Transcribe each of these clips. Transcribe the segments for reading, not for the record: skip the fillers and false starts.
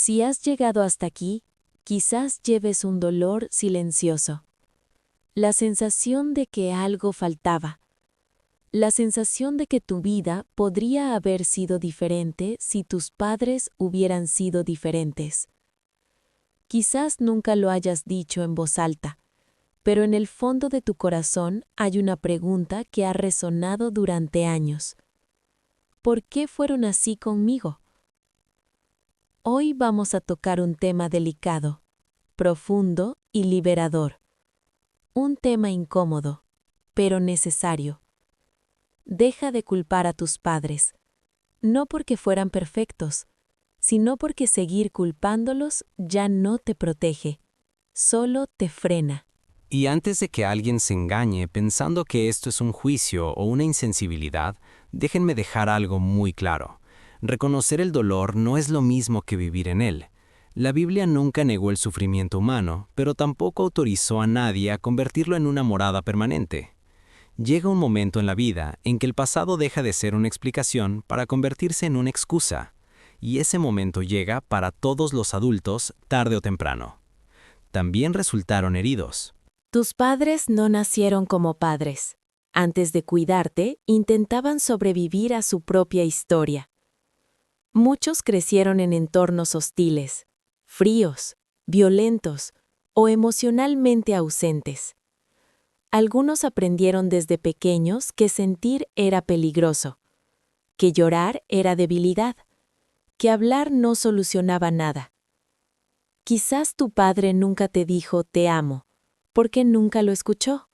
Si has llegado hasta aquí, quizás lleves un dolor silencioso. La sensación de que algo faltaba. La sensación de que tu vida podría haber sido diferente si tus padres hubieran sido diferentes. Quizás nunca lo hayas dicho en voz alta, pero en el fondo de tu corazón hay una pregunta que ha resonado durante años. ¿Por qué fueron así conmigo? Hoy vamos a tocar un tema delicado, profundo y liberador. Un tema incómodo, pero necesario. Deja de culpar a tus padres, no porque fueran perfectos, sino porque seguir culpándolos ya no te protege, solo te frena. Y antes de que alguien se engañe pensando que esto es un juicio o una insensibilidad, déjenme dejar algo muy claro. Reconocer el dolor no es lo mismo que vivir en él. La Biblia nunca negó el sufrimiento humano, pero tampoco autorizó a nadie a convertirlo en una morada permanente. Llega un momento en la vida en que el pasado deja de ser una explicación para convertirse en una excusa, y ese momento llega para todos los adultos tarde o temprano. También resultaron heridos. Tus padres no nacieron como padres. Antes de cuidarte, intentaban sobrevivir a su propia historia. Muchos crecieron en entornos hostiles, fríos, violentos o emocionalmente ausentes. Algunos aprendieron desde pequeños que sentir era peligroso, que llorar era debilidad, que hablar no solucionaba nada. Quizás tu padre nunca te dijo «te amo», porque nunca lo escuchó.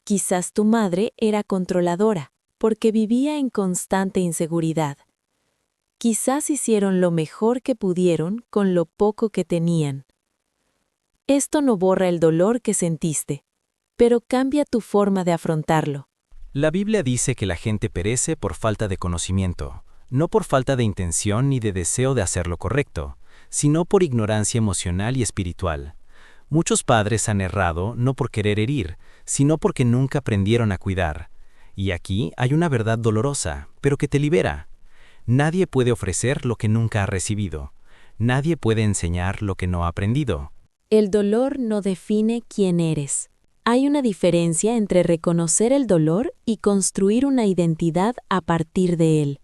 Quizás tu madre era controladora, porque vivía en constante inseguridad. Quizás hicieron lo mejor que pudieron con lo poco que tenían. Esto no borra el dolor que sentiste, pero cambia tu forma de afrontarlo. La Biblia dice que la gente perece por falta de conocimiento, no por falta de intención ni de deseo de hacer lo correcto, sino por ignorancia emocional y espiritual. Muchos padres han errado no por querer herir, sino porque nunca aprendieron a cuidar. Y aquí hay una verdad dolorosa, pero que te libera. Nadie puede ofrecer lo que nunca ha recibido. Nadie puede enseñar lo que no ha aprendido. El dolor no define quién eres. Hay una diferencia entre reconocer el dolor y construir una identidad a partir de él.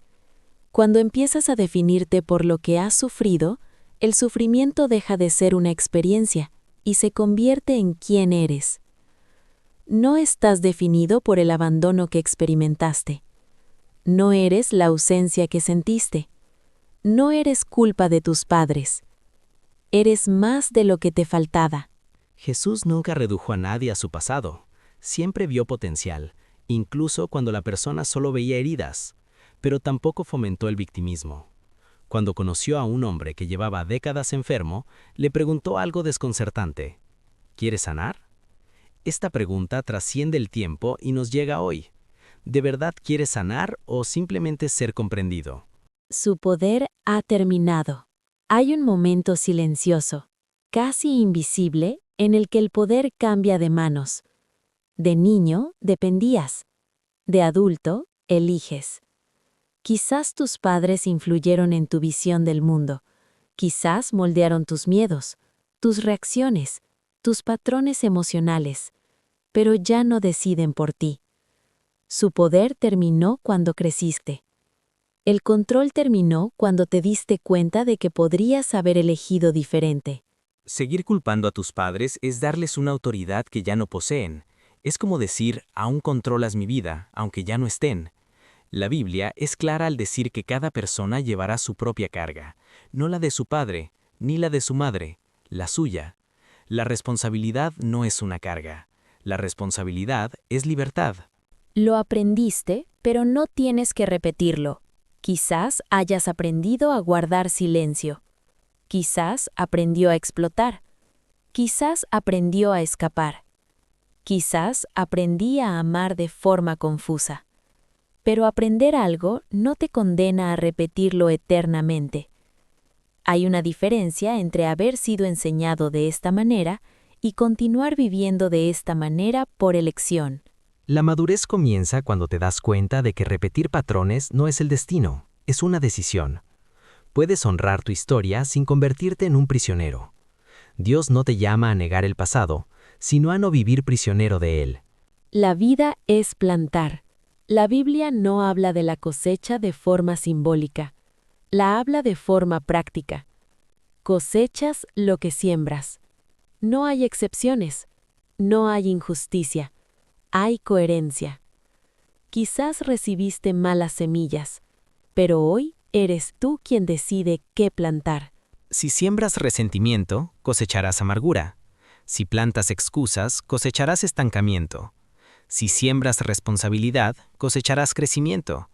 Cuando empiezas a definirte por lo que has sufrido, el sufrimiento deja de ser una experiencia y se convierte en quién eres. No estás definido por el abandono que experimentaste. No eres la ausencia que sentiste. No eres culpa de tus padres. Eres más de lo que te faltaba. Jesús nunca redujo a nadie a su pasado. Siempre vio potencial, incluso cuando la persona solo veía heridas, pero tampoco fomentó el victimismo. Cuando conoció a un hombre que llevaba décadas enfermo, le preguntó algo desconcertante. ¿Quieres sanar? Esta pregunta trasciende el tiempo y nos llega hoy. ¿De verdad quieres sanar o simplemente ser comprendido? Su poder ha terminado. Hay un momento silencioso, casi invisible, en el que el poder cambia de manos. De niño, dependías. De adulto, eliges. Quizás tus padres influyeron en tu visión del mundo. Quizás moldearon tus miedos, tus reacciones, tus patrones emocionales, pero ya no deciden por ti. Su poder terminó cuando creciste. El control terminó cuando te diste cuenta de que podrías haber elegido diferente. Seguir culpando a tus padres es darles una autoridad que ya no poseen. Es como decir, aún controlas mi vida, aunque ya no estén. La Biblia es clara al decir que cada persona llevará su propia carga, no la de su padre, ni la de su madre, la suya. La responsabilidad no es una carga. La responsabilidad es libertad. Lo aprendiste, pero no tienes que repetirlo. Quizás hayas aprendido a guardar silencio. Quizás aprendió a explotar. Quizás aprendió a escapar. Quizás aprendí a amar de forma confusa. Pero aprender algo no te condena a repetirlo eternamente. Hay una diferencia entre haber sido enseñado de esta manera y continuar viviendo de esta manera por elección. La madurez comienza cuando te das cuenta de que repetir patrones no es el destino, es una decisión. Puedes honrar tu historia sin convertirte en un prisionero. Dios no te llama a negar el pasado, sino a no vivir prisionero de él. La vida es plantar. La Biblia no habla de la cosecha de forma simbólica, la habla de forma práctica. Cosechas lo que siembras. No hay excepciones, no hay injusticia, hay coherencia. Quizás recibiste malas semillas, pero hoy eres tú quien decide qué plantar. Si siembras resentimiento, cosecharás amargura. Si plantas excusas, cosecharás estancamiento. Si siembras responsabilidad, cosecharás crecimiento.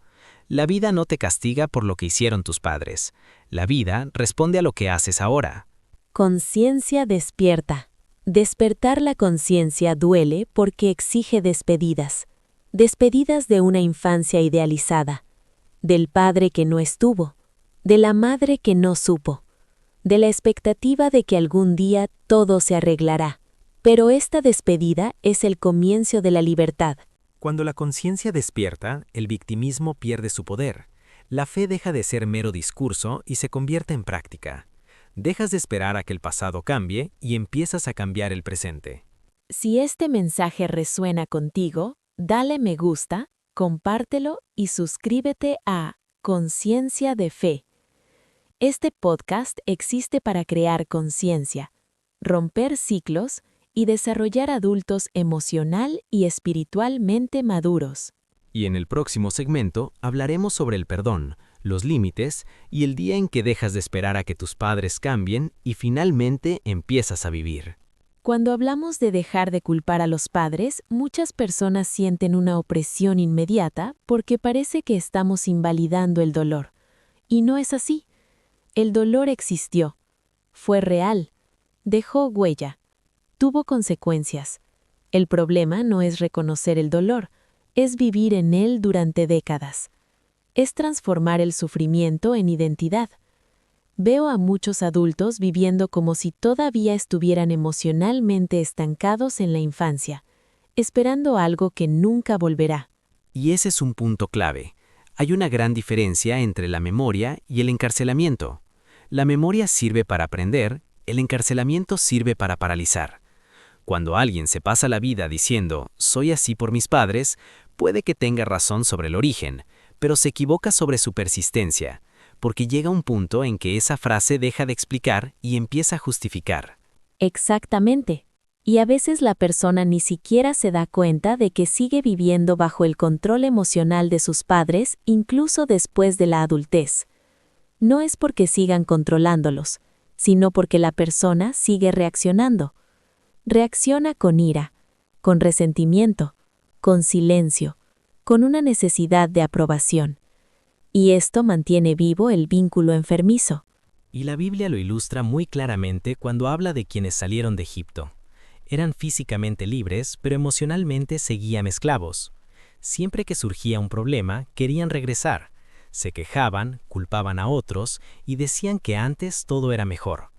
La vida no te castiga por lo que hicieron tus padres. La vida responde a lo que haces ahora. Conciencia despierta. Despertar la conciencia duele porque exige despedidas. Despedidas de una infancia idealizada, del padre que no estuvo, de la madre que no supo, de la expectativa de que algún día todo se arreglará. Pero esta despedida es el comienzo de la libertad. Cuando la conciencia despierta, el victimismo pierde su poder. La fe deja de ser mero discurso y se convierte en práctica. Dejas de esperar a que el pasado cambie y empiezas a cambiar el presente. Si este mensaje resuena contigo, dale me gusta, compártelo y suscríbete a Conciencia de Fe. Este podcast existe para crear conciencia, romper ciclos y desarrollar adultos emocional y espiritualmente maduros. Y en el próximo segmento hablaremos sobre el perdón, los límites y el día en que dejas de esperar a que tus padres cambien y finalmente empiezas a vivir. Cuando hablamos de dejar de culpar a los padres, muchas personas sienten una opresión inmediata porque parece que estamos invalidando el dolor. Y no es así. El dolor existió, fue real, dejó huella, tuvo consecuencias. El problema no es reconocer el dolor, es vivir en él durante décadas. Es transformar el sufrimiento en identidad. Veo a muchos adultos viviendo como si todavía estuvieran emocionalmente estancados en la infancia, esperando algo que nunca volverá. Y ese es un punto clave. Hay una gran diferencia entre la memoria y el encarcelamiento. La memoria sirve para aprender, el encarcelamiento sirve para paralizar. Cuando alguien se pasa la vida diciendo, soy así por mis padres, puede que tenga razón sobre el origen, pero se equivoca sobre su persistencia, porque llega un punto en que esa frase deja de explicar y empieza a justificar. Exactamente. Y a veces la persona ni siquiera se da cuenta de que sigue viviendo bajo el control emocional de sus padres, incluso después de la adultez. No es porque sigan controlándolos, sino porque la persona sigue reaccionando. Reacciona con ira, con resentimiento, con silencio, con una necesidad de aprobación. Y esto mantiene vivo el vínculo enfermizo. Y la Biblia lo ilustra muy claramente cuando habla de quienes salieron de Egipto. Eran físicamente libres, pero emocionalmente seguían esclavos. Siempre que surgía un problema, querían regresar. Se quejaban, culpaban a otros y decían que antes todo era mejor.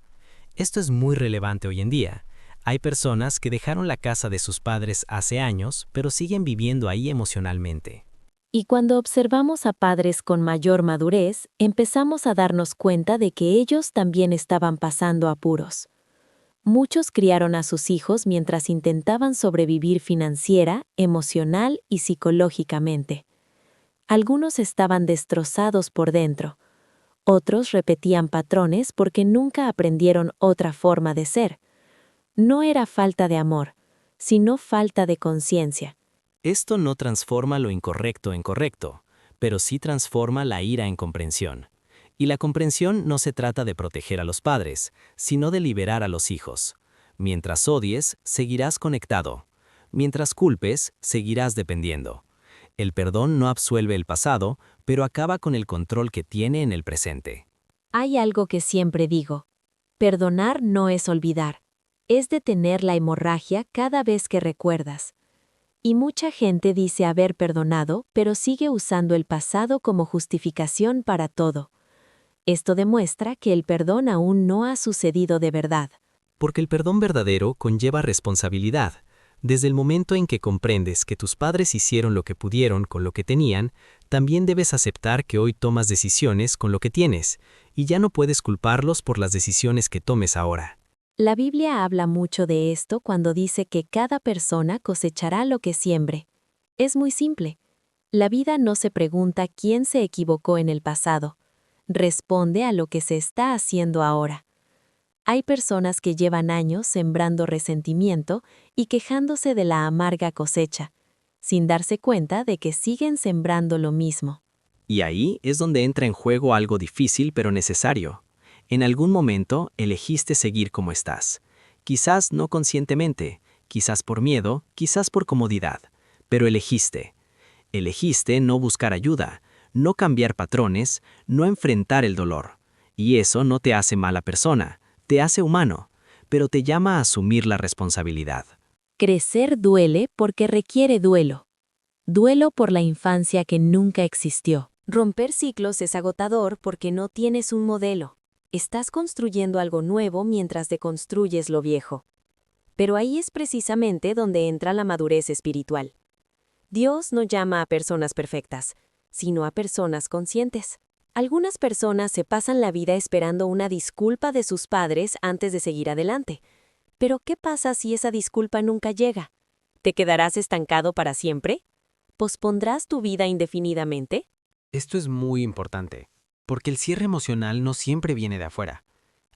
Esto es muy relevante hoy en día. Hay personas que dejaron la casa de sus padres hace años, pero siguen viviendo ahí emocionalmente. Y cuando observamos a padres con mayor madurez, empezamos a darnos cuenta de que ellos también estaban pasando apuros. Muchos criaron a sus hijos mientras intentaban sobrevivir financiera, emocional y psicológicamente. Algunos estaban destrozados por dentro. Otros repetían patrones porque nunca aprendieron otra forma de ser. No era falta de amor, sino falta de conciencia. Esto no transforma lo incorrecto en correcto, pero sí transforma la ira en comprensión. Y la comprensión no se trata de proteger a los padres, sino de liberar a los hijos. Mientras odies, seguirás conectado. Mientras culpes, seguirás dependiendo. El perdón no absuelve el pasado, pero acaba con el control que tiene en el presente. Hay algo que siempre digo. Perdonar no es olvidar. Es detener la hemorragia cada vez que recuerdas. Y mucha gente dice haber perdonado, pero sigue usando el pasado como justificación para todo. Esto demuestra que el perdón aún no ha sucedido de verdad. Porque el perdón verdadero conlleva responsabilidad. Desde el momento en que comprendes que tus padres hicieron lo que pudieron con lo que tenían, también debes aceptar que hoy tomas decisiones con lo que tienes, y ya no puedes culparlos por las decisiones que tomes ahora. La Biblia habla mucho de esto cuando dice que cada persona cosechará lo que siembre. Es muy simple. La vida no se pregunta quién se equivocó en el pasado. Responde a lo que se está haciendo ahora. Hay personas que llevan años sembrando resentimiento y quejándose de la amarga cosecha, sin darse cuenta de que siguen sembrando lo mismo. Y ahí es donde entra en juego algo difícil pero necesario. En algún momento elegiste seguir como estás. Quizás no conscientemente, quizás por miedo, quizás por comodidad, pero elegiste. Elegiste no buscar ayuda, no cambiar patrones, no enfrentar el dolor. Y eso no te hace mala persona, te hace humano, pero te llama a asumir la responsabilidad. Crecer duele porque requiere duelo. Duelo por la infancia que nunca existió. Romper ciclos es agotador porque no tienes un modelo. Estás construyendo algo nuevo mientras deconstruyes lo viejo. Pero ahí es precisamente donde entra la madurez espiritual. Dios no llama a personas perfectas, sino a personas conscientes. Algunas personas se pasan la vida esperando una disculpa de sus padres antes de seguir adelante. Pero ¿qué pasa si esa disculpa nunca llega? ¿Te quedarás estancado para siempre? ¿Pospondrás tu vida indefinidamente? Esto es muy importante, porque el cierre emocional no siempre viene de afuera.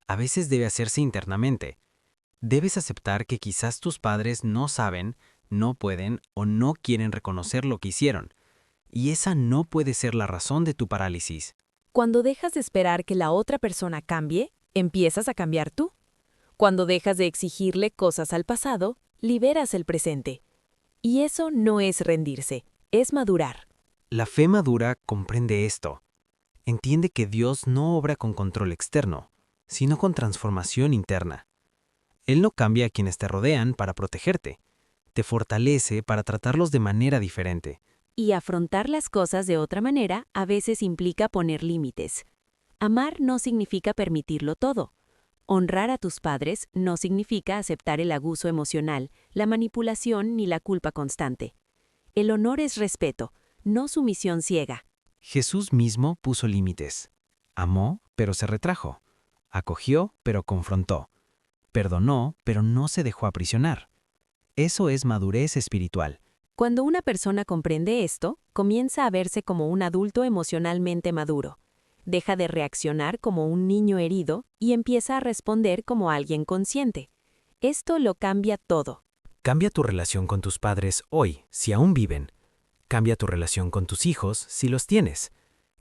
A veces debe hacerse internamente. Debes aceptar que quizás tus padres no saben, no pueden o no quieren reconocer lo que hicieron. Y esa no puede ser la razón de tu parálisis. Cuando dejas de esperar que la otra persona cambie, empiezas a cambiar tú. Cuando dejas de exigirle cosas al pasado, liberas el presente. Y eso no es rendirse, es madurar. La fe madura comprende esto. Entiende que Dios no obra con control externo, sino con transformación interna. Él no cambia a quienes te rodean para protegerte. Te fortalece para tratarlos de manera diferente. Y afrontar las cosas de otra manera a veces implica poner límites. Amar no significa permitirlo todo. Honrar a tus padres no significa aceptar el abuso emocional, la manipulación ni la culpa constante. El honor es respeto, no sumisión ciega. Jesús mismo puso límites. Amó, pero se retrajo. Acogió, pero confrontó. Perdonó, pero no se dejó aprisionar. Eso es madurez espiritual. Cuando una persona comprende esto, comienza a verse como un adulto emocionalmente maduro. Deja de reaccionar como un niño herido y empieza a responder como alguien consciente. Esto lo cambia todo. Cambia tu relación con tus padres hoy, si aún viven. Cambia tu relación con tus hijos, si los tienes.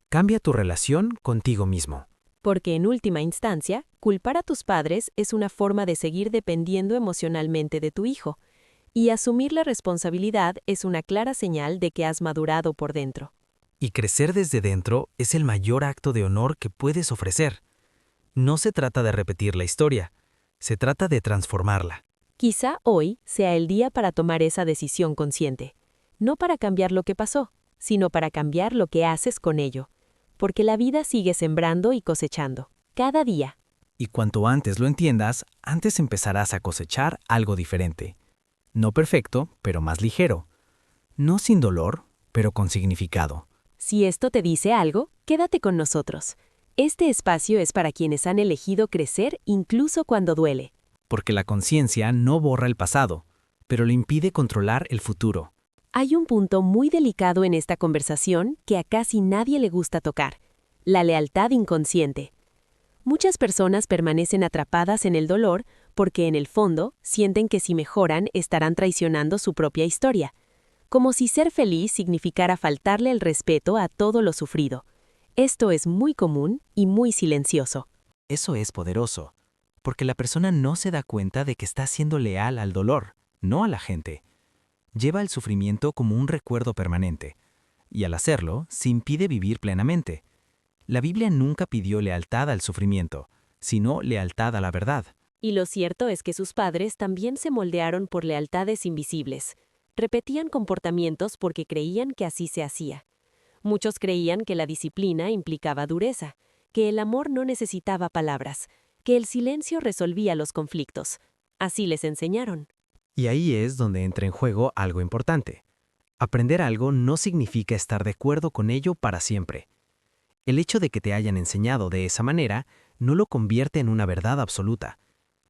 Cambia tu relación contigo mismo. Porque en última instancia, culpar a tus padres es una forma de seguir dependiendo emocionalmente de tu hijo. Y asumir la responsabilidad es una clara señal de que has madurado por dentro. Y crecer desde dentro es el mayor acto de honor que puedes ofrecer. No se trata de repetir la historia, se trata de transformarla. Quizá hoy sea el día para tomar esa decisión consciente. No para cambiar lo que pasó, sino para cambiar lo que haces con ello. Porque la vida sigue sembrando y cosechando, cada día. Y cuanto antes lo entiendas, antes empezarás a cosechar algo diferente. No perfecto, pero más ligero. No sin dolor, pero con significado. Si esto te dice algo, quédate con nosotros. Este espacio es para quienes han elegido crecer incluso cuando duele. Porque la conciencia no borra el pasado, pero le impide controlar el futuro. Hay un punto muy delicado en esta conversación que a casi nadie le gusta tocar: la lealtad inconsciente. Muchas personas permanecen atrapadas en el dolor porque en el fondo sienten que si mejoran estarán traicionando su propia historia, como si ser feliz significara faltarle el respeto a todo lo sufrido. Esto es muy común y muy silencioso. Eso es poderoso, porque la persona no se da cuenta de que está siendo leal al dolor, no a la gente. Lleva el sufrimiento como un recuerdo permanente, y al hacerlo, se impide vivir plenamente. La Biblia nunca pidió lealtad al sufrimiento, sino lealtad a la verdad. Y lo cierto es que sus padres también se moldearon por lealtades invisibles. Repetían comportamientos porque creían que así se hacía. Muchos creían que la disciplina implicaba dureza, que el amor no necesitaba palabras, que el silencio resolvía los conflictos. Así les enseñaron. Y ahí es donde entra en juego algo importante. Aprender algo no significa estar de acuerdo con ello para siempre. El hecho de que te hayan enseñado de esa manera no lo convierte en una verdad absoluta.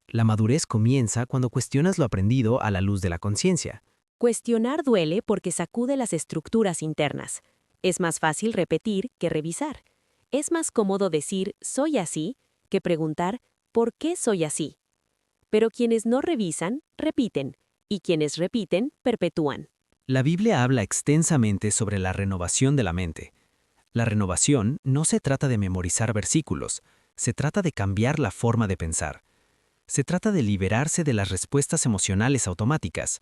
La madurez comienza cuando cuestionas lo aprendido a la luz de la conciencia. Cuestionar duele porque sacude las estructuras internas. Es más fácil repetir que revisar. Es más cómodo decir «soy así» que preguntar «¿por qué soy así?». Pero quienes no revisan, repiten, y quienes repiten, perpetúan. La Biblia habla extensamente sobre la renovación de la mente. La renovación no se trata de memorizar versículos, se trata de cambiar la forma de pensar. Se trata de liberarse de las respuestas emocionales automáticas.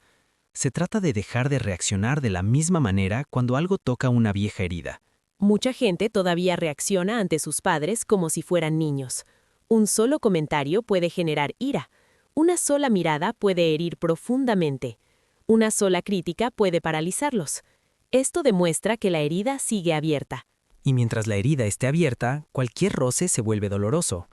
Se trata de dejar de reaccionar de la misma manera cuando algo toca una vieja herida. Mucha gente todavía reacciona ante sus padres como si fueran niños. Un solo comentario puede generar ira. Una sola mirada puede herir profundamente. Una sola crítica puede paralizarlos. Esto demuestra que la herida sigue abierta. Y mientras la herida esté abierta, cualquier roce se vuelve doloroso.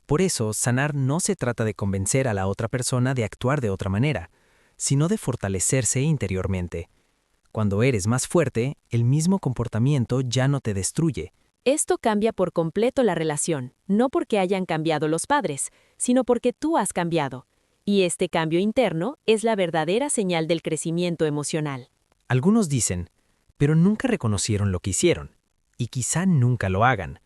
Por eso, sanar no se trata de convencer a la otra persona de actuar de otra manera, sino de fortalecerse interiormente. Cuando eres más fuerte, el mismo comportamiento ya no te destruye. Esto cambia por completo la relación, no porque hayan cambiado los padres, sino porque tú has cambiado. Y este cambio interno es la verdadera señal del crecimiento emocional. Algunos dicen, pero nunca reconocieron lo que hicieron, y quizá nunca lo hagan.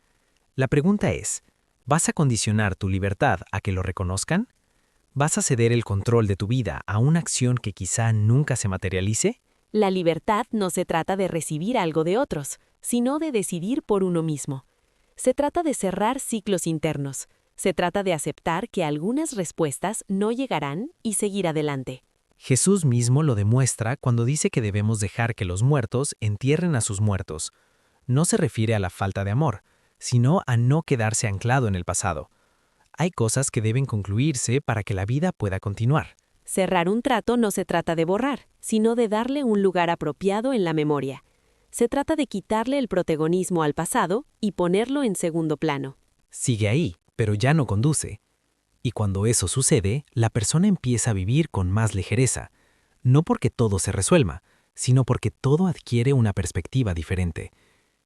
La pregunta es, ¿vas a condicionar tu libertad a que lo reconozcan? ¿Vas a ceder el control de tu vida a una acción que quizá nunca se materialice? La libertad no se trata de recibir algo de otros, sino de decidir por uno mismo. Se trata de cerrar ciclos internos. Se trata de aceptar que algunas respuestas no llegarán y seguir adelante. Jesús mismo lo demuestra cuando dice que debemos dejar que los muertos entierren a sus muertos. No se refiere a la falta de amor, sino a no quedarse anclado en el pasado. Hay cosas que deben concluirse para que la vida pueda continuar. Cerrar un trato no se trata de borrar, sino de darle un lugar apropiado en la memoria. Se trata de quitarle el protagonismo al pasado y ponerlo en segundo plano. Sigue ahí, pero ya no conduce. Y cuando eso sucede, la persona empieza a vivir con más ligereza, no porque todo se resuelva, sino porque todo adquiere una perspectiva diferente.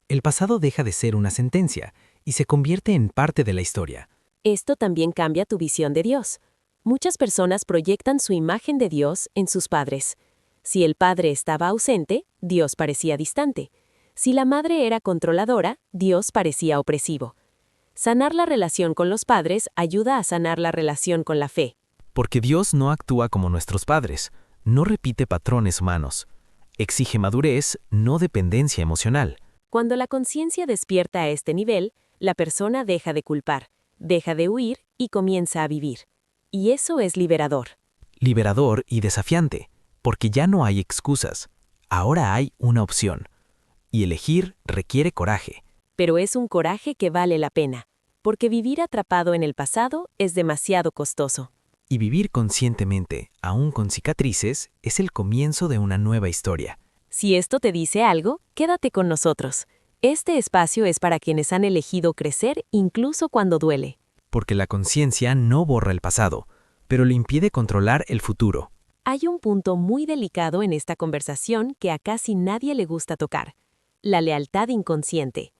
El pasado deja de ser una sentencia y se convierte en parte de la historia. Esto también cambia tu visión de Dios. Muchas personas proyectan su imagen de Dios en sus padres. Si el padre estaba ausente, Dios parecía distante. Si la madre era controladora, Dios parecía opresivo. Sanar la relación con los padres ayuda a sanar la relación con la fe. Porque Dios no actúa como nuestros padres, no repite patrones humanos. Exige madurez, no dependencia emocional. Cuando la conciencia despierta a este nivel, la persona deja de culpar, deja de huir y comienza a vivir. Y eso es liberador. Liberador y desafiante, porque ya no hay excusas. Ahora hay una opción. Y elegir requiere coraje. Pero es un coraje que vale la pena, porque vivir atrapado en el pasado es demasiado costoso. Y vivir conscientemente, aún con cicatrices, es el comienzo de una nueva historia. Si esto te dice algo, quédate con nosotros. Este espacio es para quienes han elegido crecer incluso cuando duele. Porque la conciencia no borra el pasado, pero le impide controlar el futuro. Hay un punto muy delicado en esta conversación que a casi nadie le gusta tocar: la lealtad inconsciente.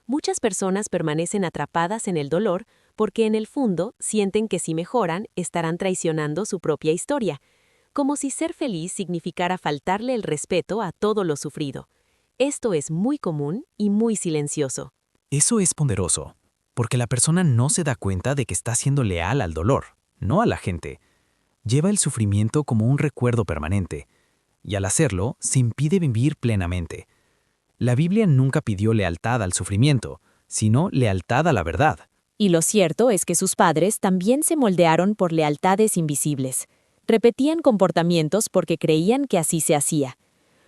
Muchas personas permanecen atrapadas en el dolor porque en el fondo sienten que si mejoran estarán traicionando su propia historia, como si ser feliz significara faltarle el respeto a todo lo sufrido. Esto es muy común y muy silencioso. Eso es ponderoso, porque la persona no se da cuenta de que está siendo leal al dolor, no a la gente. Lleva el sufrimiento como un recuerdo permanente, y al hacerlo, se impide vivir plenamente. La Biblia nunca pidió lealtad al sufrimiento, sino lealtad a la verdad. Y lo cierto es que sus padres también se moldearon por lealtades invisibles. Repetían comportamientos porque creían que así se hacía.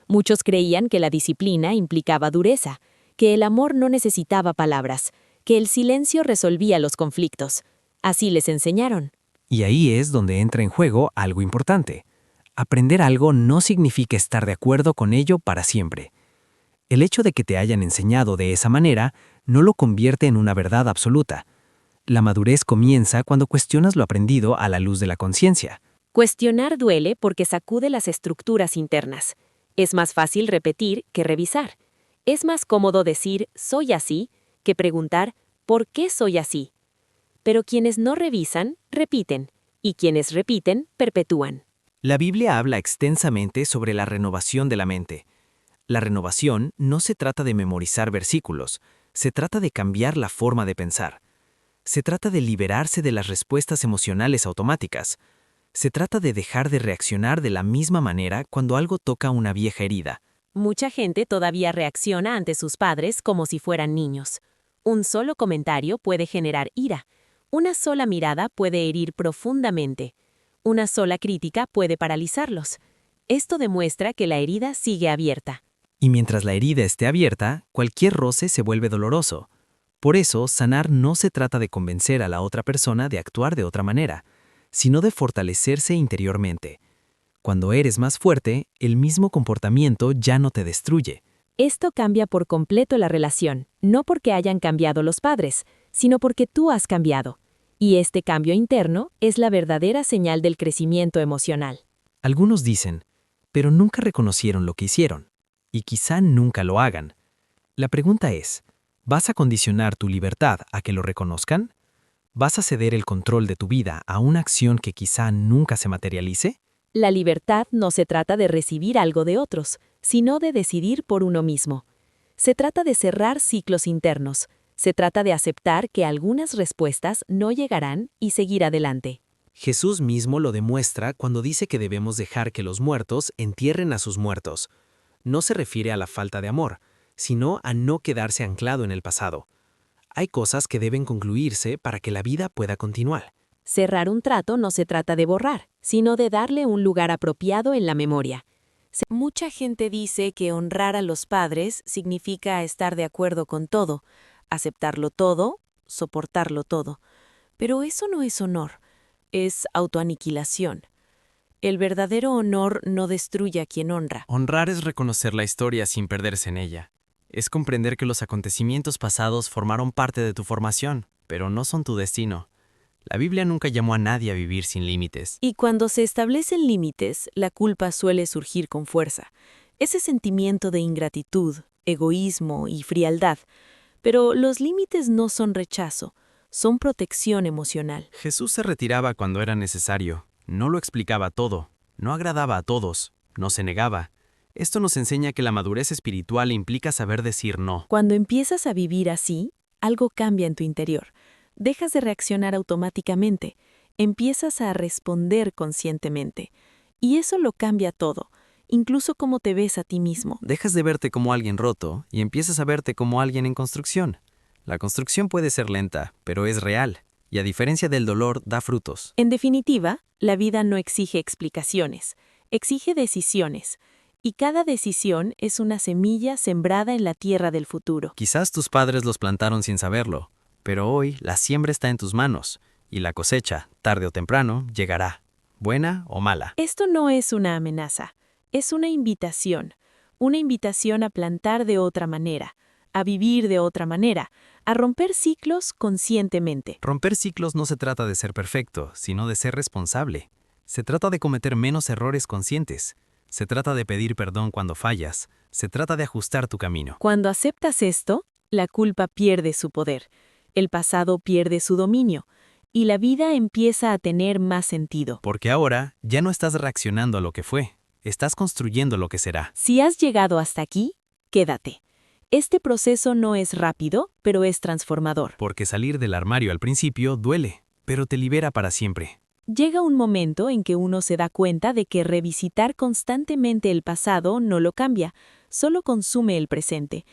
Muchos creían que la disciplina implicaba dureza, que el amor no necesitaba palabras, que el silencio resolvía los conflictos. Así les enseñaron. Y ahí es donde entra en juego algo importante. Aprender algo no significa estar de acuerdo con ello para siempre. El hecho de que te hayan enseñado de esa manera no lo convierte en una verdad absoluta. La madurez comienza cuando cuestionas lo aprendido a la luz de la conciencia. Cuestionar duele porque sacude las estructuras internas. Es más fácil repetir que revisar. Es más cómodo decir «soy así» que preguntar ¿por qué soy así? Pero quienes no revisan, repiten, y quienes repiten, perpetúan. La Biblia habla extensamente sobre la renovación de la mente. La renovación no se trata de memorizar versículos, se trata de cambiar la forma de pensar. Se trata de liberarse de las respuestas emocionales automáticas. Se trata de dejar de reaccionar de la misma manera cuando algo toca una vieja herida. Mucha gente todavía reacciona ante sus padres como si fueran niños. Un solo comentario puede generar ira. Una sola mirada puede herir profundamente. Una sola crítica puede paralizarlos. Esto demuestra que la herida sigue abierta. Y mientras la herida esté abierta, cualquier roce se vuelve doloroso. Por eso, sanar no se trata de convencer a la otra persona de actuar de otra manera, sino de fortalecerse interiormente. Cuando eres más fuerte, el mismo comportamiento ya no te destruye. Esto cambia por completo la relación, no porque hayan cambiado los padres, sino porque tú has cambiado. Y este cambio interno es la verdadera señal del crecimiento emocional. Algunos dicen, pero nunca reconocieron lo que hicieron, y quizá nunca lo hagan. La pregunta es, ¿vas a condicionar tu libertad a que lo reconozcan? ¿Vas a ceder el control de tu vida a una acción que quizá nunca se materialice? La libertad no se trata de recibir algo de otros, sino de decidir por uno mismo. Se trata de cerrar ciclos internos. Se trata de aceptar que algunas respuestas no llegarán y seguir adelante. Jesús mismo lo demuestra cuando dice que debemos dejar que los muertos entierren a sus muertos. No se refiere a la falta de amor, sino a no quedarse anclado en el pasado. Hay cosas que deben concluirse para que la vida pueda continuar. Cerrar un trato no se trata de borrar, sino de darle un lugar apropiado en la memoria. Mucha gente dice que honrar a los padres significa estar de acuerdo con todo, aceptarlo todo, soportarlo todo. Pero eso no es honor, es autoaniquilación. El verdadero honor no destruye a quien honra. Honrar es reconocer la historia sin perderse en ella. Es comprender que los acontecimientos pasados formaron parte de tu formación, pero no son tu destino. La Biblia nunca llamó a nadie a vivir sin límites. Y cuando se establecen límites, la culpa suele surgir con fuerza. Ese sentimiento de ingratitud, egoísmo y frialdad. Pero los límites no son rechazo, son protección emocional. Jesús se retiraba cuando era necesario. No lo explicaba todo, no agradaba a todos, no se negaba. Esto nos enseña que la madurez espiritual implica saber decir no. Cuando empiezas a vivir así, algo cambia en tu interior. Dejas de reaccionar automáticamente, empiezas a responder conscientemente. Y eso lo cambia todo, incluso cómo te ves a ti mismo. Dejas de verte como alguien roto y empiezas a verte como alguien en construcción. La construcción puede ser lenta, pero es real, y a diferencia del dolor, da frutos. En definitiva, la vida no exige explicaciones, exige decisiones. Y cada decisión es una semilla sembrada en la tierra del futuro. Quizás tus padres los plantaron sin saberlo, pero hoy la siembra está en tus manos, y la cosecha, tarde o temprano, llegará, buena o mala. Esto no es una amenaza, es una invitación a plantar de otra manera, a vivir de otra manera, a romper ciclos conscientemente. Romper ciclos no se trata de ser perfecto, sino de ser responsable. Se trata de cometer menos errores conscientes. Se trata de pedir perdón cuando fallas. Se trata de ajustar tu camino. Cuando aceptas esto, la culpa pierde su poder, el pasado pierde su dominio, y la vida empieza a tener más sentido. Porque ahora ya no estás reaccionando a lo que fue, estás construyendo lo que será. Si has llegado hasta aquí, quédate. Este proceso no es rápido, pero es transformador. Porque salir del armario al principio duele, pero te libera para siempre. Llega un momento en que uno se da cuenta de que revisitar constantemente el pasado no lo cambia, solo consume el presente.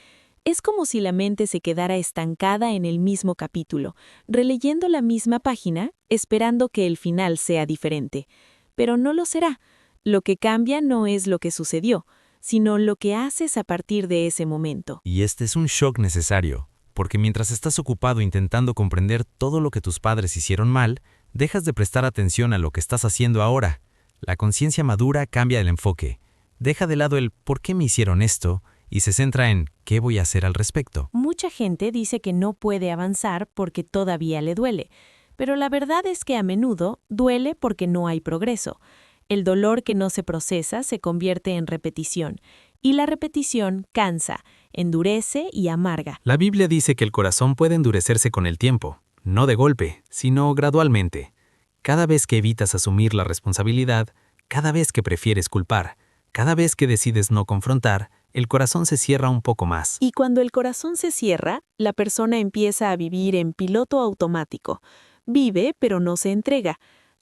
Es como si la mente se quedara estancada en el mismo capítulo, releyendo la misma página, esperando que el final sea diferente. Pero no lo será. Lo que cambia no es lo que sucedió, sino lo que haces a partir de ese momento. Y este es un shock necesario, porque mientras estás ocupado intentando comprender todo lo que tus padres hicieron mal, dejas de prestar atención a lo que estás haciendo ahora. La conciencia madura cambia el enfoque. Deja de lado el ¿por qué me hicieron esto? Y se centra en ¿qué voy a hacer al respecto? Mucha gente dice que no puede avanzar porque todavía le duele, pero la verdad es que a menudo duele porque no hay progreso. El dolor que no se procesa se convierte en repetición, y la repetición cansa, endurece y amarga. La Biblia dice que el corazón puede endurecerse con el tiempo, no de golpe, sino gradualmente. Cada vez que evitas asumir la responsabilidad, cada vez que prefieres culpar, cada vez que decides no confrontar, el corazón se cierra un poco más. Y cuando el corazón se cierra, la persona empieza a vivir en piloto automático. Vive, pero no se entrega.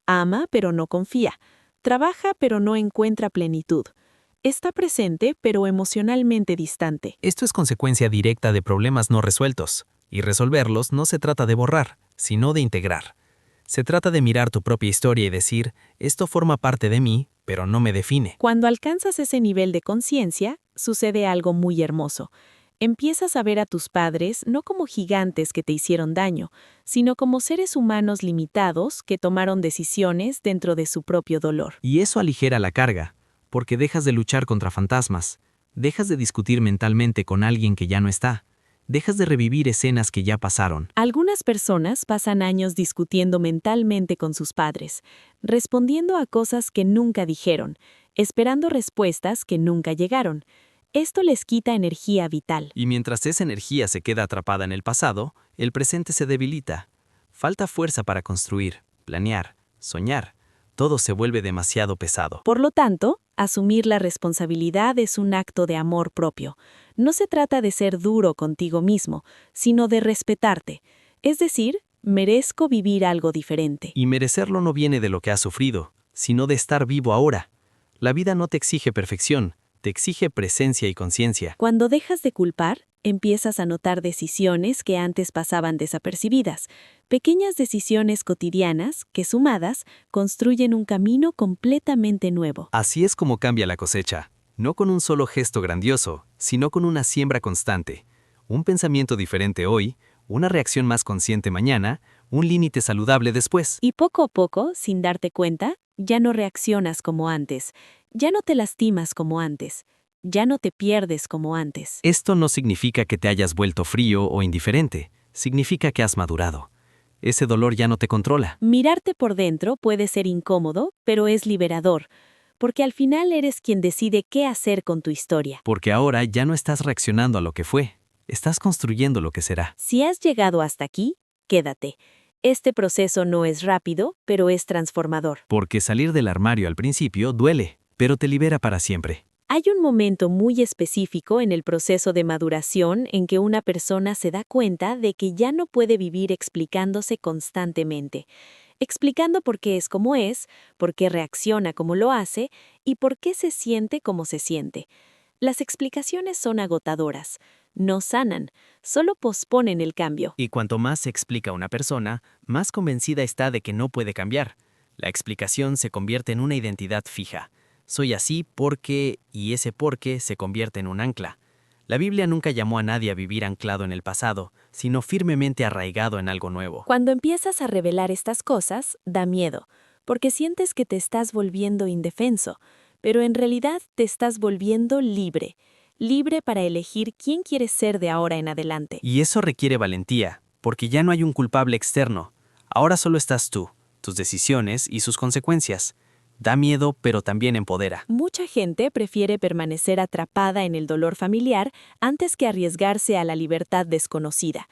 Ama, pero no confía. Trabaja, pero no encuentra plenitud. Está presente, pero emocionalmente distante. Esto es consecuencia directa de problemas no resueltos, y resolverlos no se trata de borrar, sino de integrar. Se trata de mirar tu propia historia y decir, esto forma parte de mí, pero no me define. Cuando alcanzas ese nivel de conciencia, sucede algo muy hermoso. Empiezas a ver a tus padres no como gigantes que te hicieron daño, sino como seres humanos limitados que tomaron decisiones dentro de su propio dolor. Y eso aligera la carga, porque dejas de luchar contra fantasmas, dejas de discutir mentalmente con alguien que ya no está, dejas de revivir escenas que ya pasaron. Algunas personas pasan años discutiendo mentalmente con sus padres, respondiendo a cosas que nunca dijeron, esperando respuestas que nunca llegaron. Esto les quita energía vital. Y mientras esa energía se queda atrapada en el pasado, el presente se debilita. Falta fuerza para construir, planear, soñar. Todo se vuelve demasiado pesado. Por lo tanto, asumir la responsabilidad es un acto de amor propio. No se trata de ser duro contigo mismo, sino de respetarte. Es decir, merezco vivir algo diferente. Y merecerlo no viene de lo que has sufrido, sino de estar vivo ahora. La vida no te exige perfección, te exige presencia y conciencia. Cuando dejas de culpar, empiezas a notar decisiones que antes pasaban desapercibidas. Pequeñas decisiones cotidianas que, sumadas, construyen un camino completamente nuevo. Así es como cambia la cosecha, no con un solo gesto grandioso, sino con una siembra constante. Un pensamiento diferente hoy, una reacción más consciente mañana, un límite saludable después. Y poco a poco, sin darte cuenta, ya no reaccionas como antes, ya no te lastimas como antes, ya no te pierdes como antes. Esto no significa que te hayas vuelto frío o indiferente, significa que has madurado. Ese dolor ya no te controla. Mirarte por dentro puede ser incómodo, pero es liberador, porque al final eres quien decide qué hacer con tu historia. Porque ahora ya no estás reaccionando a lo que fue, estás construyendo lo que será. Si has llegado hasta aquí, quédate. Este proceso no es rápido, pero es transformador. Porque salir del armario al principio duele, pero te libera para siempre. Hay un momento muy específico en el proceso de maduración en que una persona se da cuenta de que ya no puede vivir explicándose constantemente, explicando por qué es como es, por qué reacciona como lo hace y por qué se siente como se siente. Las explicaciones son agotadoras, no sanan, solo posponen el cambio. Y cuanto más se explica una persona, más convencida está de que no puede cambiar. La explicación se convierte en una identidad fija. Soy así porque, y ese porque se convierte en un ancla. La Biblia nunca llamó a nadie a vivir anclado en el pasado, sino firmemente arraigado en algo nuevo. Cuando empiezas a revelar estas cosas, da miedo, porque sientes que te estás volviendo indefenso, pero en realidad te estás volviendo libre, libre para elegir quién quieres ser de ahora en adelante. Y eso requiere valentía, porque ya no hay un culpable externo. Ahora solo estás tú, tus decisiones y sus consecuencias. Da miedo, pero también empodera. Mucha gente prefiere permanecer atrapada en el dolor familiar antes que arriesgarse a la libertad desconocida.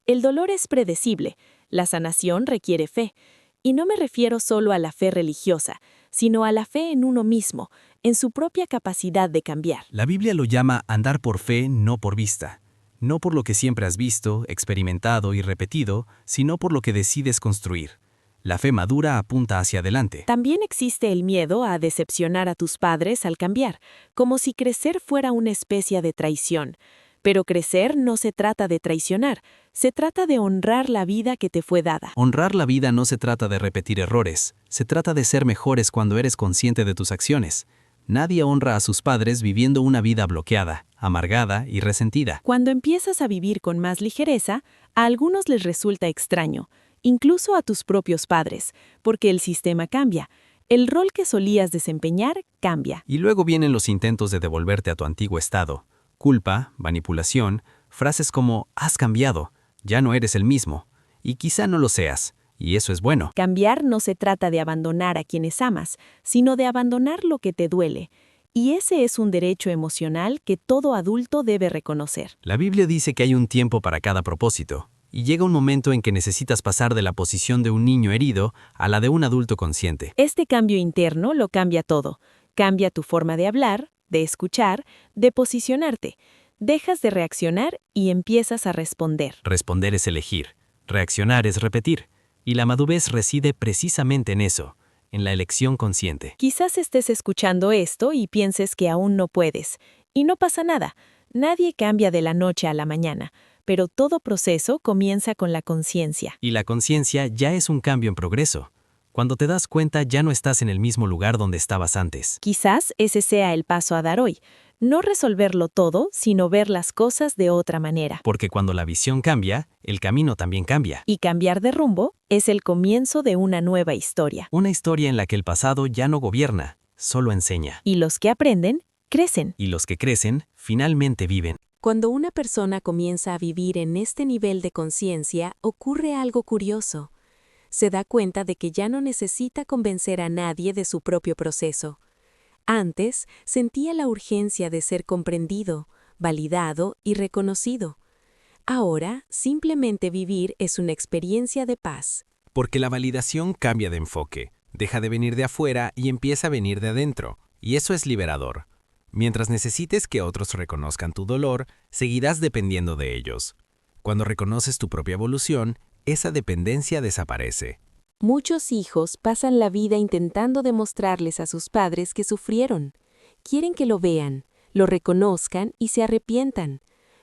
El dolor es predecible, la sanación requiere fe. Y no me refiero solo a la fe religiosa, sino a la fe en uno mismo, en su propia capacidad de cambiar. La Biblia lo llama andar por fe, no por vista. No por lo que siempre has visto, experimentado y repetido, sino por lo que decides construir. La fe madura apunta hacia adelante. También existe el miedo a decepcionar a tus padres al cambiar, como si crecer fuera una especie de traición. Pero crecer no se trata de traicionar, se trata de honrar la vida que te fue dada. Honrar la vida no se trata de repetir errores, se trata de ser mejores cuando eres consciente de tus acciones. Nadie honra a sus padres viviendo una vida bloqueada, amargada y resentida. Cuando empiezas a vivir con más ligereza, a algunos les resulta extraño, incluso a tus propios padres, porque el sistema cambia. El rol que solías desempeñar cambia. Y luego vienen los intentos de devolverte a tu antiguo estado. Culpa, manipulación, frases como «has cambiado», «ya no eres el mismo», y quizá no lo seas, y eso es bueno. Cambiar no se trata de abandonar a quienes amas, sino de abandonar lo que te duele. Y ese es un derecho emocional que todo adulto debe reconocer. La Biblia dice que hay un tiempo para cada propósito, y llega un momento en que necesitas pasar de la posición de un niño herido a la de un adulto consciente. Este cambio interno lo cambia todo. Cambia tu forma de hablar, de escuchar, de posicionarte. Dejas de reaccionar y empiezas a responder. Responder es elegir, reaccionar es repetir, y la madurez reside precisamente en eso, en la elección consciente. Quizás estés escuchando esto y pienses que aún no puedes. Y no pasa nada. Nadie cambia de la noche a la mañana, pero todo proceso comienza con la conciencia. Y la conciencia ya es un cambio en progreso. Cuando te das cuenta ya no estás en el mismo lugar donde estabas antes. Quizás ese sea el paso a dar hoy. No resolverlo todo, sino ver las cosas de otra manera. Porque cuando la visión cambia, el camino también cambia. Y cambiar de rumbo es el comienzo de una nueva historia. Una historia en la que el pasado ya no gobierna, solo enseña. Y los que aprenden, crecen. Y los que crecen, finalmente viven. Cuando una persona comienza a vivir en este nivel de conciencia, ocurre algo curioso. Se da cuenta de que ya no necesita convencer a nadie de su propio proceso. Antes sentía la urgencia de ser comprendido, validado y reconocido. Ahora, simplemente vivir es una experiencia de paz. Porque la validación cambia de enfoque, deja de venir de afuera y empieza a venir de adentro, y eso es liberador. Mientras necesites que otros reconozcan tu dolor, seguirás dependiendo de ellos. Cuando reconoces tu propia evolución, esa dependencia desaparece. Muchos hijos pasan la vida intentando demostrarles a sus padres que sufrieron. Quieren que lo vean, lo reconozcan y se arrepientan.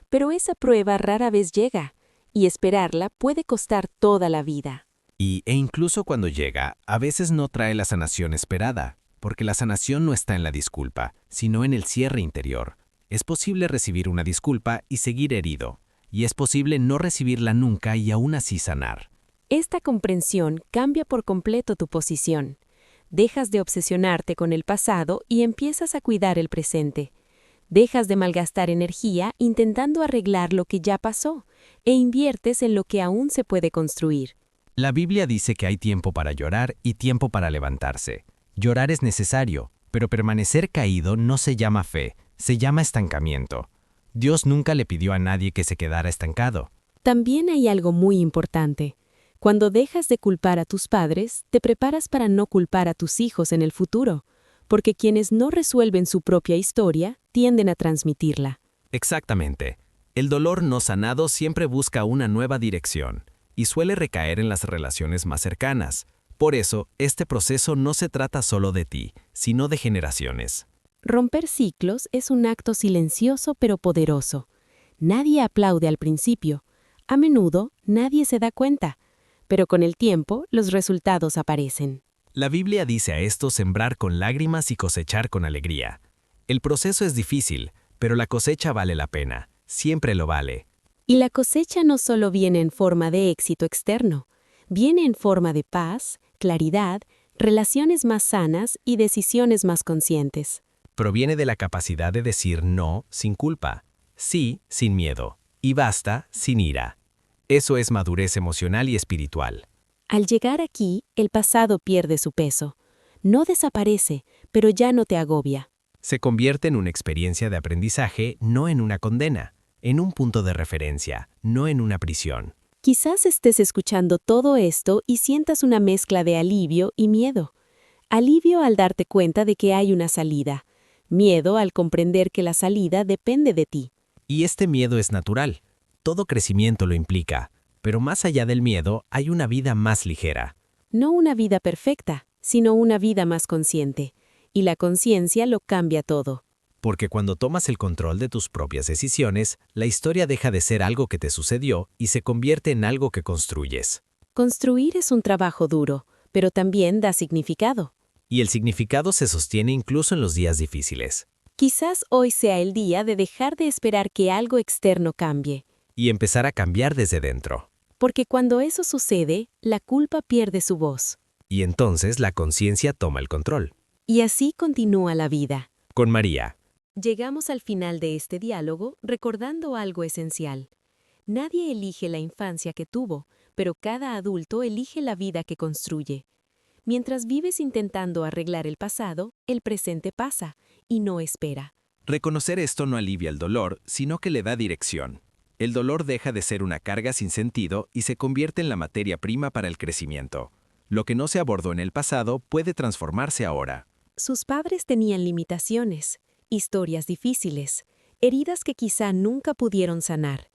Pero esa prueba rara vez llega, y esperarla puede costar toda la vida. E incluso cuando llega, a veces no trae la sanación esperada, porque la sanación no está en la disculpa, sino en el cierre interior. Es posible recibir una disculpa y seguir herido, y es posible no recibirla nunca y aún así sanar. Esta comprensión cambia por completo tu posición. Dejas de obsesionarte con el pasado y empiezas a cuidar el presente. Dejas de malgastar energía intentando arreglar lo que ya pasó e inviertes en lo que aún se puede construir. La Biblia dice que hay tiempo para llorar y tiempo para levantarse. Llorar es necesario, pero permanecer caído no se llama fe, se llama estancamiento. Dios nunca le pidió a nadie que se quedara estancado. También hay algo muy importante. Cuando dejas de culpar a tus padres, te preparas para no culpar a tus hijos en el futuro, porque quienes no resuelven su propia historia tienden a transmitirla. Exactamente. El dolor no sanado siempre busca una nueva dirección y suele recaer en las relaciones más cercanas. Por eso, este proceso no se trata solo de ti, sino de generaciones. Romper ciclos es un acto silencioso pero poderoso. Nadie aplaude al principio. A menudo, nadie se da cuenta. Pero con el tiempo, los resultados aparecen. La Biblia dice a esto sembrar con lágrimas y cosechar con alegría. El proceso es difícil, pero la cosecha vale la pena. Siempre lo vale. Y la cosecha no solo viene en forma de éxito externo, viene en forma de paz, claridad, relaciones más sanas y decisiones más conscientes. Proviene de la capacidad de decir no sin culpa, sí sin miedo y basta sin ira. Eso es madurez emocional y espiritual. Al llegar aquí, el pasado pierde su peso. No desaparece, pero ya no te agobia. Se convierte en una experiencia de aprendizaje, no en una condena, en un punto de referencia, no en una prisión. Quizás estés escuchando todo esto y sientas una mezcla de alivio y miedo. Alivio al darte cuenta de que hay una salida. Miedo al comprender que la salida depende de ti. Y este miedo es natural. Todo crecimiento lo implica. Pero más allá del miedo, hay una vida más ligera. No una vida perfecta, sino una vida más consciente. Y la conciencia lo cambia todo. Porque cuando tomas el control de tus propias decisiones, la historia deja de ser algo que te sucedió y se convierte en algo que construyes. Construir es un trabajo duro, pero también da significado. Y el significado se sostiene incluso en los días difíciles. Quizás hoy sea el día de dejar de esperar que algo externo cambie. Y empezar a cambiar desde dentro. Porque cuando eso sucede, la culpa pierde su voz. Y entonces la conciencia toma el control. Y así continúa la vida. Con María. Llegamos al final de este diálogo recordando algo esencial. Nadie elige la infancia que tuvo, pero cada adulto elige la vida que construye. Mientras vives intentando arreglar el pasado, el presente pasa y no espera. Reconocer esto no alivia el dolor, sino que le da dirección. El dolor deja de ser una carga sin sentido y se convierte en la materia prima para el crecimiento. Lo que no se abordó en el pasado puede transformarse ahora. Sus padres tenían limitaciones, historias difíciles, heridas que quizá nunca pudieron sanar.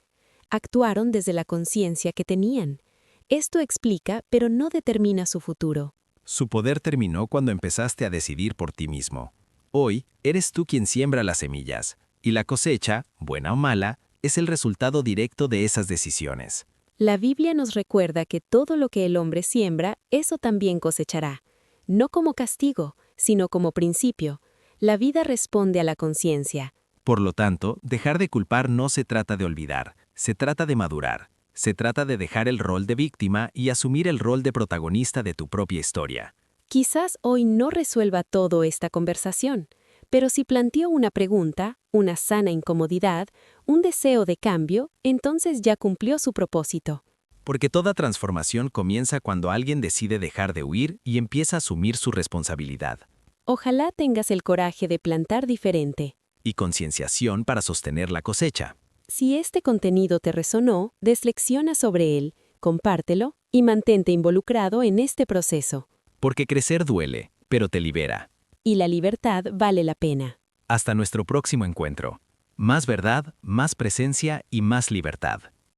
Actuaron desde la conciencia que tenían. Esto explica, pero no determina su futuro. Su poder terminó cuando empezaste a decidir por ti mismo. Hoy, eres tú quien siembra las semillas, y la cosecha, buena o mala, es el resultado directo de esas decisiones. La Biblia nos recuerda que todo lo que el hombre siembra, eso también cosechará. No como castigo, sino como principio. La vida responde a la conciencia. Por lo tanto, dejar de culpar no se trata de olvidar, se trata de madurar. Se trata de dejar el rol de víctima y asumir el rol de protagonista de tu propia historia. Quizás hoy no resuelva todo esta conversación, pero si planteó una pregunta, una sana incomodidad, un deseo de cambio, entonces ya cumplió su propósito. Porque toda transformación comienza cuando alguien decide dejar de huir y empieza a asumir su responsabilidad. Ojalá tengas el coraje de plantar diferente. Y concienciación para sostener la cosecha. Si este contenido te resonó, reflexiona sobre él, compártelo y mantente involucrado en este proceso. Porque crecer duele, pero te libera. Y la libertad vale la pena. Hasta nuestro próximo encuentro. Más verdad, más presencia y más libertad.